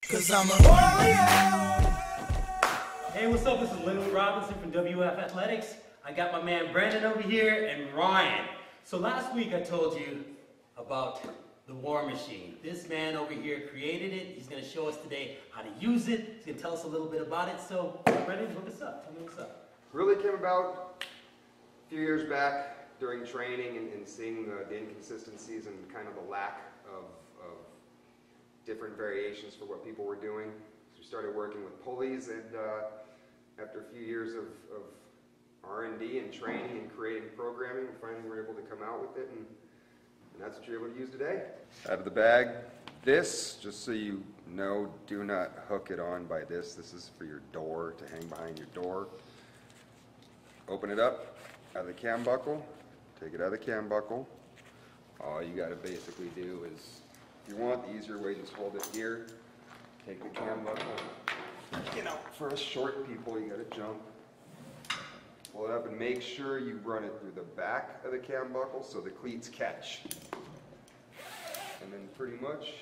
'Cause I'm a warrior. Hey, what's up? This is Lynwood from WF Athletics. I got my man Brandon over here and Ryan. So last week I told you about the War Machine. This man over here created it. He's going to show us today how to use it. He's going to tell us a little bit about it. So Brandon, hook us up. Tell me what's up. Really came about a few years back during training and seeing the inconsistencies and kind of the lack of different variations for what people were doing. So we started working with pulleys, and after a few years of R&D and training and creating programming, we finally were able to come out with it, and that's what you're able to use today. Out of the bag, this, just so you know, do not hook it on by this. This is for your door, to hang behind your door. Open it up out of the cam buckle, take it out of the cam buckle. All you got to basically do is, if you want the easier way, just hold it here, take the cam buckle. You know, for us short people, you got to jump. Pull it up and make sure you run it through the back of the cam buckle so the cleats catch. And then pretty much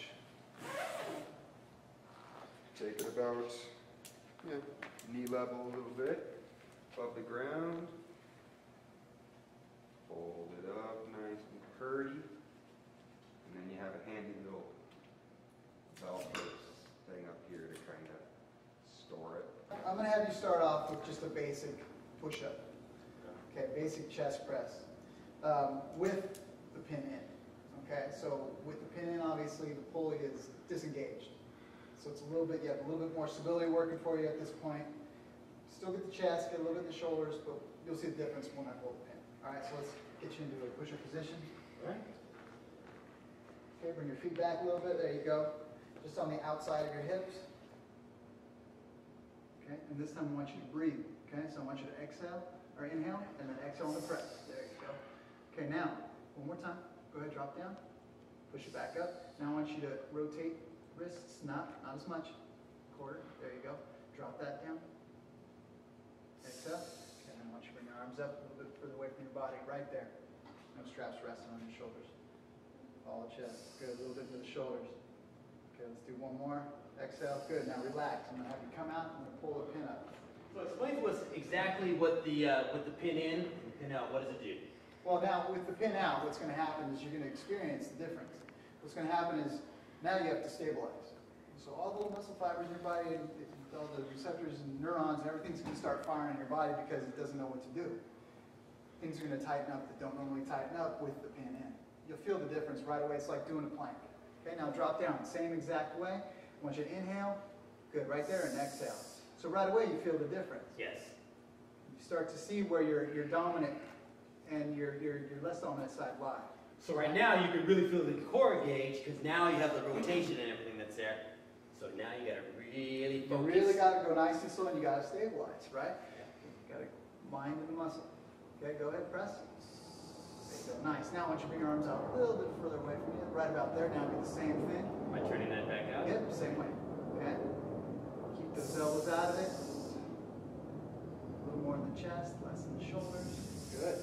take it about knee level a little bit above the ground. Fold it up nice and curdy. And then you have a handy little Velcro thing up here to kind of store it. I'm going to have you start off with just a basic push-up. Okay, basic chest press with the pin in. Okay, so with the pin in, obviously the pulley is disengaged. So it's a little bit, you have a little bit more stability working for you at this point. Still get the chest, get a little bit in the shoulders, but you'll see the difference when I pull the pin. All right, so let's get you into a push-up position. All right. Okay, bring your feet back a little bit. There you go. Just on the outside of your hips. Okay, and this time I want you to breathe. Okay, so I want you to exhale, or inhale, and then exhale on the press. There you go. Okay, now, one more time. Go ahead, drop down. Push it back up. Now I want you to rotate wrists, not as much. Quarter, there you go. Drop that down. Exhale. Okay, then I want you to bring your arms up a little bit further away from your body, right there. No straps resting on your shoulders. All chest. Good, a little bit to the shoulders. Okay, let's do one more. Exhale, good. Now relax. I'm going to have you come out and pull the pin up. So explain to us exactly what the pin in and the pin out, what does it do? Well, now with the pin out, what's going to happen is you're going to experience the difference. What's going to happen is now you have to stabilize. So all the little muscle fibers in your body, and all the receptors and neurons and everything's going to start firing in your body because it doesn't know what to do. Things are going to tighten up that don't normally tighten up with the pin in. You'll feel the difference right away. It's like doing a plank. Okay, now drop down, same exact way. I want you to inhale, good, right there, and exhale. So right away you feel the difference. Yes. You start to see where your dominant and your less dominant side lie. So right now you can really feel the core gauge because now you have the rotation and everything that's there. So now you got to really focus. You really got to go nice and slow, and you got to stabilize, right? You got to mind in the muscle. Okay, go ahead, press. There you go, nice. Now I want you to bring your arms out a little bit further away from you, right about there. Now do the same thing. Am I turning that back out? Yep, same way. Okay. Keep those elbows out of it. A little more in the chest, less in the shoulders. Good.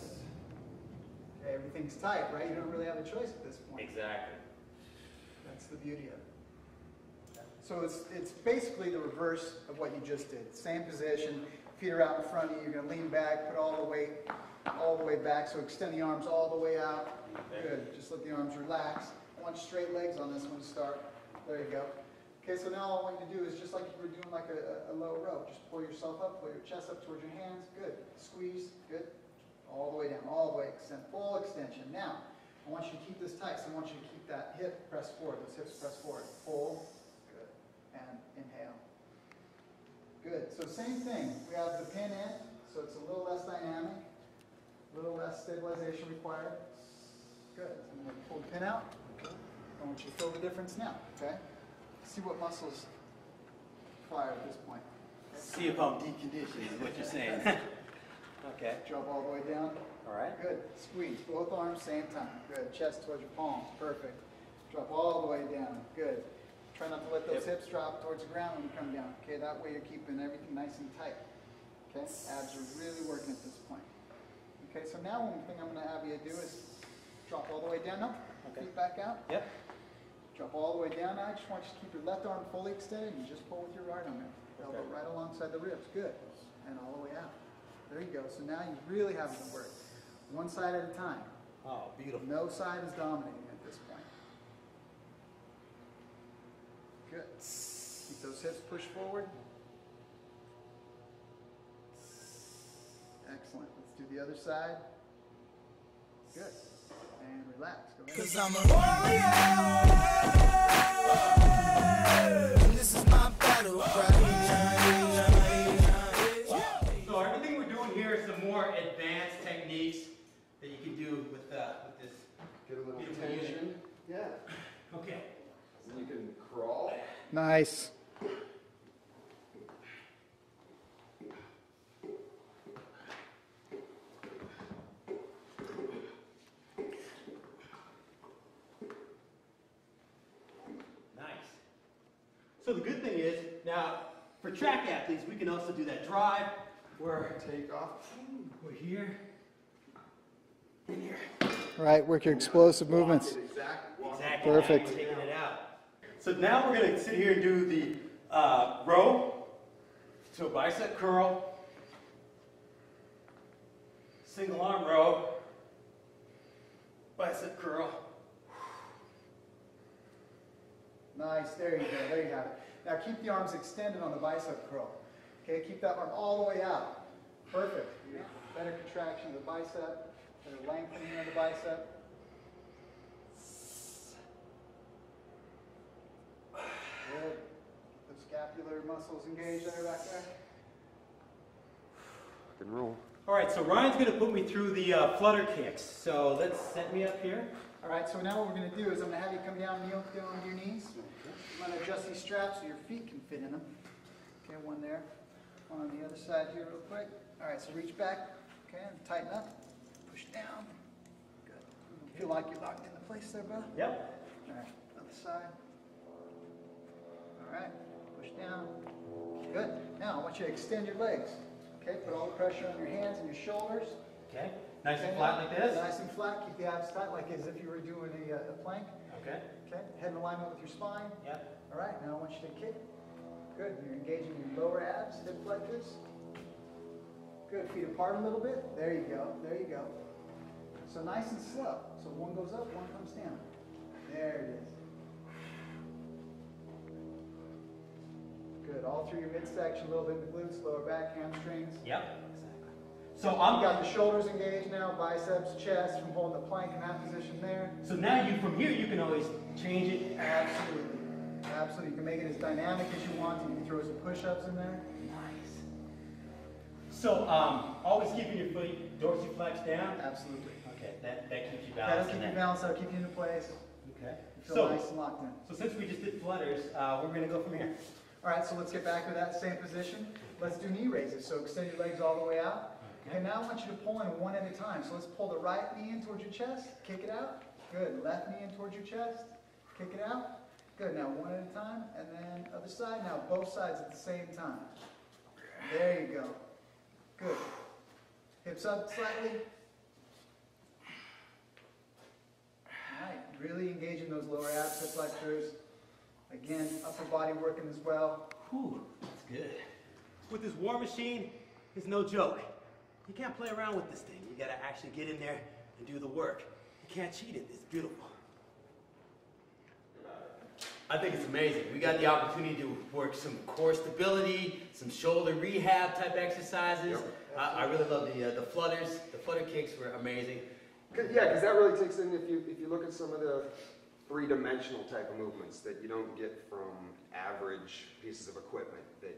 Okay, everything's tight, right? You don't really have a choice at this point. Exactly. That's the beauty of it. So it's basically the reverse of what you just did. Same position, feet are out in front of you. You're going to lean back, put all the weight back. So extend the arms all the way out. Good. Just let the arms relax. I want straight legs on this one to start. There you go. Okay, so now all I want you to do is just like you were doing like a low row. Just pull yourself up, pull your chest up towards your hands. Good. Squeeze. Good. All the way down. All the way. Extend. Full extension. Now, I want you to keep this tight. So I want you to keep that hip pressed forward. Those hips pressed forward. Pull. And inhale. Good. So same thing. We have the pin in, so it's a little less dynamic, a little less stabilization required. Good. So I'm going to pull the pin out. I want you to feel the difference now. Okay. See what muscles fire at this point. Okay. See if I'm deconditioned is what you're saying. Okay. Drop all the way down. All right. Good. Squeeze. Both arms same time. Good. Chest towards your palms. Perfect. Drop all the way down. Good. Try not to let those hips drop towards the ground when you come down. Okay, that way you're keeping everything nice and tight. Okay, abs are really working at this point. Okay, so now one thing I'm going to have you do is drop all the way down. No, feet back out. Yep. Drop all the way down. Now I just want you to keep your left arm fully extended and just pull with your right arm there. Elbow right alongside the ribs. Good. And all the way out. There you go. So now you really have it work. One side at a time. Oh, beautiful. No side is dominating at this point. Good. Keep those hips pushed forward. Excellent. Let's do the other side. Good. And relax. Go ahead. 'Cause I'm a warrior. This is my battle cry. So everything we're doing here is some more advanced techniques that you can do with this. Get a little Beautiful tension. Yeah. Okay. Then you can crawl. Nice. Nice. So the good thing is, now for track athletes, we can also do that drive where Take off. we're here, in here. Right, work your explosive movements. Exactly. Perfect. Taking it out. So now we're going to sit here and do the row to a bicep curl, single arm row, bicep curl. Nice, there you go, there you have it. Now keep the arms extended on the bicep curl. Okay, keep that arm all the way out. Perfect. Better contraction of the bicep, better lengthening of the bicep. Good. The scapular muscles engaged there back there. Rock and roll. All right, so Ryan's going to put me through the flutter kicks. So let's set me up here. All right, so now what we're going to do is I'm going to have you come down, kneel down on your knees. I'm going to adjust these straps so your feet can fit in them. Okay, one there. One on the other side here real quick. All right, so reach back, okay, and tighten up. Push down. Good. Feel like you're locked into place there, bud? Yep. All right, other side. All right, push down. Good. Now I want you to extend your legs. Okay, put all the pressure on your hands and your shoulders. Okay. Nice and Okay, flat like this. Nice and flat. Keep the abs tight like as if you were doing a plank. Okay. Okay, head in alignment with your spine. Yep. All right, now I want you to kick. Good, you're engaging your lower abs, hip flexors. Good, feet apart a little bit. There you go, there you go. So nice and slow. So one goes up, one comes down. There it is. Good, all through your midsection, a little bit in the glutes, lower back, hamstrings. Yep. Exactly. So You got the shoulders engaged now, biceps, chest, from holding the plank in that position there. So now from here you can always change it. Absolutely. Absolutely. You can make it as dynamic as you want. You can throw some push-ups in there. Nice. So always keeping your feet dorsiflex down. Absolutely. Okay, that keeps you That'll balanced. keep you balanced, that'll keep you into place. Okay. You feel nice and locked in. So since we just did flutters, we're going to go from here. All right, so let's get back to that same position. Let's do knee raises. So extend your legs all the way out. Okay. And now I want you to pull in one at a time. So let's pull the right knee in towards your chest. Kick it out. Good. Left knee in towards your chest. Kick it out. Good. Now one at a time. And then other side. Now both sides at the same time. There you go. Good. Hips up slightly. All right. Really engaging those lower abs, hip flexors. Again, upper body working as well. Whew, that's good. With this war machine, it's no joke. You can't play around with this thing. You got to actually get in there and do the work. You can't cheat it. It's beautiful. I think it's amazing. We got the opportunity to work some core stability, some shoulder rehab type exercises. Yep. I really love the flutters. The flutter kicks were amazing. Yeah, because that really takes in, if you look at some of the three-dimensional type of movements that you don't get from average pieces of equipment, that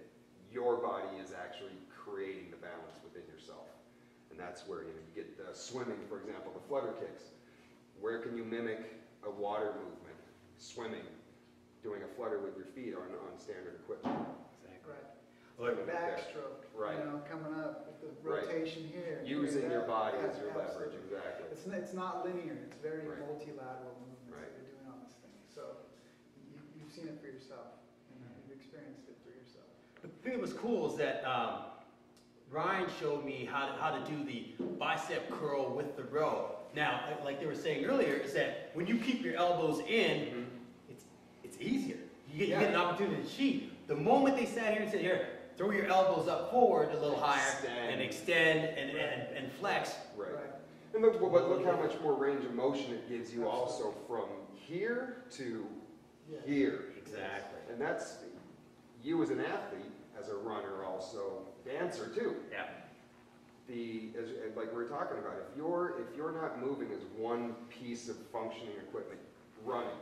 your body is actually creating the balance within yourself. And that's where you get the swimming, for example, the flutter kicks. Where can you mimic a water movement, swimming, doing a flutter with your feet on standard equipment? Exactly. Right. Look, Backstroke. Right. You know, coming up with the Right. rotation here. Using your body Yeah, as your leverage, absolutely. exactly. It's not linear. It's very Right. multilateral movements Right. that you're doing on this thing. So you've seen it for yourself. And you've experienced it for yourself. the thing that was cool is that Ryan showed me how to do the bicep curl with the row. Now, like they were saying earlier, is that when you keep your elbows in, You get an opportunity to cheat. The moment they sat here and said, here, throw your elbows up forward a little higher and extend and flex. Right. And look how much more range of motion it gives you also from here to here. Exactly. And that's you as an athlete, as a runner, also dancer too. Yeah. Like we were talking about, if you're not moving as one piece of functioning equipment, running,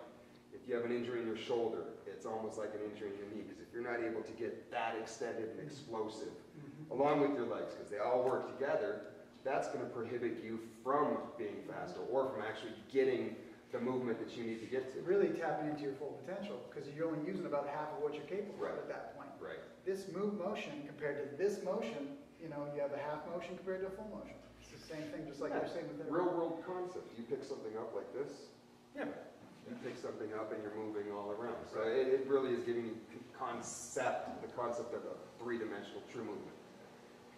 if you have an injury in your shoulder, it's almost like an injury in your knee, because if you're not able to get that extended and explosive, along with your legs, because they all work together, that's going to prohibit you from being faster or from actually getting the movement that you need to get to. Really tapping into your full potential, because you're only using about half of what you're capable of at that point. Right. This motion compared to this motion, you know, you have a half motion compared to a full motion. It's the same thing, just like you're saying with real world concept. You pick something up like this, Yeah. you pick something up and you're moving all around. So it really is giving you the concept of a three-dimensional true movement.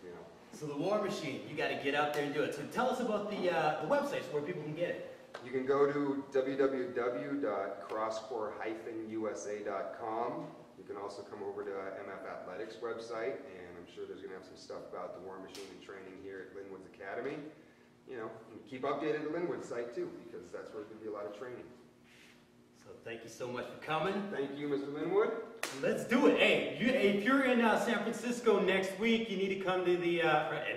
You know. So the War Machine, you got to get out there and do it. So tell us about the websites where people can get it. You can go to www.crosscore-usa.com. You can also come over to MF Athletics website, and I'm sure there's going to have some stuff about the War Machine and training here at Lynwood's Academy. You know, and keep updated the Lynwood site too, because that's where there's going to be a lot of training. So thank you so much for coming. Thank you, Mr. Lynwood. Let's do it. Hey, if you're in San Francisco next week, you need to come to the,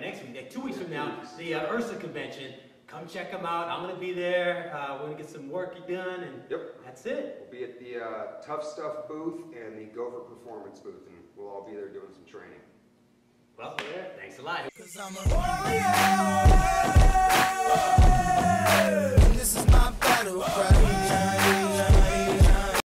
next week, 2 weeks from now, the URSA convention. Come check them out. I'm going to be there. We're going to get some work done, and that's it. We'll be at the Tough Stuff booth and the Gopher Performance booth, and we'll all be there doing some training. Well, thanks a lot. 'Cause I'm a warrior. This is my battle cry.